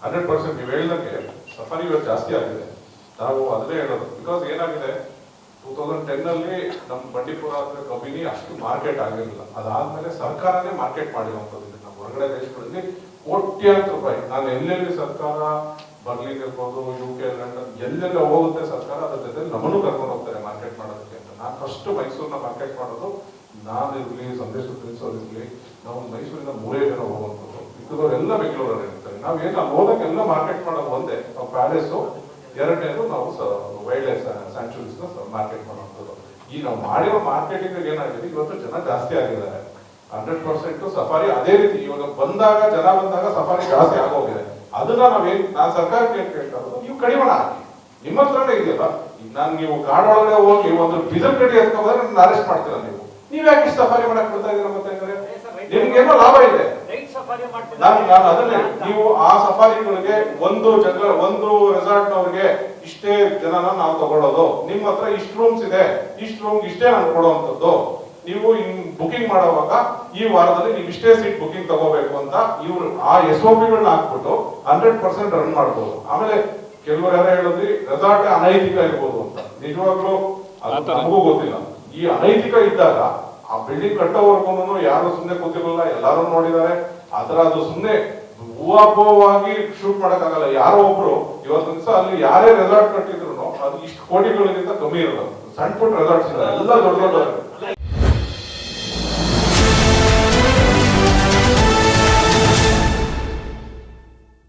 100% ನೀವು ಹೇಳಿದಂಗೆ ಸಫಾರಿ ಇವತ್ತು ಜಾಸ್ತಿ ಆಗಿದೆ. ನಾವು ಅದನ್ನೇ ಹೇಳೋದು. ಬಿಕಾಸ್ ಏನಾಗಿದೆ, 2010 ಅಲ್ಲಿ ನಮ್ಮ ಬಂಡೀಪುರ ಅಥವಾ ಕಬಿನಿ ಅಷ್ಟು ಮಾರ್ಕೆಟ್ ಆಗಿರಲಿಲ್ಲ. ಅದಾದ್ಮೇಲೆ ಸರ್ಕಾರನೇ ಮಾರ್ಕೆಟ್ ಮಾಡಿರುವಂಥದ್ದು. ನಮ್ಮ ಹೊರಗಡೆ ದೇಶಗಳಲ್ಲಿ ಕೋಟ್ಯಾಂತರ ರೂಪಾಯಿ, ನಾನು ಎಲ್ಲೆಲ್ಲಿ ಸರ್ಕಾರ ಬರ್ಲಿನ್ ಇರ್ಬೋದು, UK, ಲಂಡನ್, ಎಲ್ಲೆಲ್ಲ ಹೋಗುತ್ತೆ ಸರ್ಕಾರ, ಅದ್ರ ಜೊತೆ ನಮ್ಮನ್ನು ಕರ್ಕೊಂಡು ಹೋಗ್ತಾರೆ ಮಾರ್ಕೆಟ್ ಮಾಡೋದಕ್ಕೆ ಅಂತ. ನಾನು ಫಸ್ಟ್ ಮೈಸೂರನ್ನ ಮಾರ್ಕೆಟ್ ಮಾಡೋದು, ನಾನಿರ್ಲಿ, ಸಂದೇಶ್ ಪ್ರಿನ್ಸ್ ಅವ್ರು ಇರ್ಲಿ, ನಾವು ಮೈಸೂರಿಂದ 3 ಜನ ಹೋಗುವಂಥದ್ದು. ಇದ್ದವರೆಲ್ಲ ಬೆಂಗಳೂರಲ್ಲಿ ಇರ್ತಾರೆ. ನಾವೇನು ಅಲ್ಲಿ ಹೋದಾಗೆಲ್ಲ ಮಾರ್ಕೆಟ್ ಮಾಡೋದು ಒಂದೇ, ನಾವು ಪ್ಯಾಲೇಸು, ಎರಡನೇದು ನಾವು ವೈಲ್ಡ್ ಲೈಫ್ ಸ್ಯಾಂಕ್ಚುರೀಸ್ ಮಾರ್ಕೆಟ್ ಮಾಡುವಂಥದ್ದು. ಈ ನಾವು ಮಾಡಿರೋ ಮಾರ್ಕೆಟಿಂಗ್ ಏನಾಗಿದೆ, ಇವತ್ತು ಜನ ಜಾಸ್ತಿ ಆಗಿದ್ದಾರೆ. 100% ಸಫಾರಿ ಅದೇ ರೀತಿ ಇವಾಗ ಬಂದಾಗ, ಜನ ಬಂದಾಗ ಸಫಾರಿ ಜಾಸ್ತಿ ಆಗೋಗಿದೆ. ಅದನ್ನ ನಾನು ಸರ್ಕಾರಕ್ಕೆ ಏನ್ ಕೇಳ್ತಾ ಇರೋದು, ನೀವು ಕಡಿಮೆ ಹಾಕಿ. ನಿಮ್ಮ ಹತ್ರನೇ ಇದೆಯಲ್ಲ, ಈಗ ನಾನು ನೀವು ಕಾಡೊಳಗೆ ಹೋಗಿ ಒಂದು ಪಿಜನ್ ಕಟ್ಟಿ ಎತ್ಕೊಂಡ್ರೆ ನನ್ನ ಅರೆಸ್ಟ್ ಮಾಡ್ತೀರಾ ನೀವು. ಯಾಕೆ ಸಫಾರಿ ಮಾಡಕ್ ಬಿಡ್ತಾ ಇದೀರ? ಮತ್ತೆ ನಿಮ್ಗೇನೋ ಲಾಭ ಇದೆ. ನಾನು ಅದನ್ನೇ, ನೀವು ಆ ಸಫಾರಿಗಳಿಗೆ ಒಂದು ರೆಸಾರ್ಟ್ ನವ್ರಿಗೆ ಇಷ್ಟೇ ಜನನ ನಾವು ತಗೊಳ್ಳೋದು, ನಿಮ್ಮ ಹತ್ರ ಇಷ್ಟು ರೂಮ್ಸ್ ಇದೆ, ಇಷ್ಟು ರೂಮ್ ಇಷ್ಟೇ ನಾನು ಕೊಡುವಂಥದ್ದು. ನೀವು ಬುಕಿಂಗ್ ಮಾಡುವಾಗ ಈ ವಾರದಲ್ಲಿ ನೀವು ಇಷ್ಟೇ ಸೀಟ್ ಬುಕಿಂಗ್ ತಗೋಬೇಕು ಅಂತ ಇವ್ರು ಆ SOP ಗಳನ್ನ ಹಾಕ್ಬಿಟ್ಟು 100% ರನ್ ಮಾಡ್ಬೋದು. ಆಮೇಲೆ ಕೆಲವರು ಯಾರು ಹೇಳಿದ್ರಿ ರೆಸಾರ್ಟ್ ಅನೈತಿಕ ಇರ್ಬೋದು ಅಂತ. ನಿಜವಾಗ್ಲೂ ಅದು ನಮಗೂ ಗೊತ್ತಿಲ್ಲ. ಈ ಅನೈತಿಕ ಇದ್ದಾಗ ಆ ಬಿಲ್ಡಿಂಗ್ ಕಟ್ಟೋವರೆಗೂ ಯಾರು ಸುಮ್ಮನೆ ಕೂತಿರಲಿಲ್ಲ, ಎಲ್ಲಾರು ನೋಡಿದ್ದಾರೆ. ಅದು ಸುಮ್ಮನೆ ಹೂವಾಪೋವಾಗಿ ಶೂಟ್ ಮಾಡಕ್ಕಾಗಲ್ಲ. ಯಾರೋ ಒಬ್ರು ಇವತ್ತು ದಿವಸ ಅಲ್ಲಿ ಯಾರೇ ರೆಸಾರ್ಟ್ ಕಟ್ಟಿದ್ರು ಅದು ಇಷ್ಟು ಕೋಟಿಗಳಿಗಿಂತ ಕಮ್ಮಿ ಇರೋದು. ಸಣ್ಣ ಪುಟ್ಟ ರೆಸಾರ್ಟ್ಸ್ ಇಲ್ಲ, ಎಲ್ಲ ದೊಡ್ಡ ದೊಡ್ಡ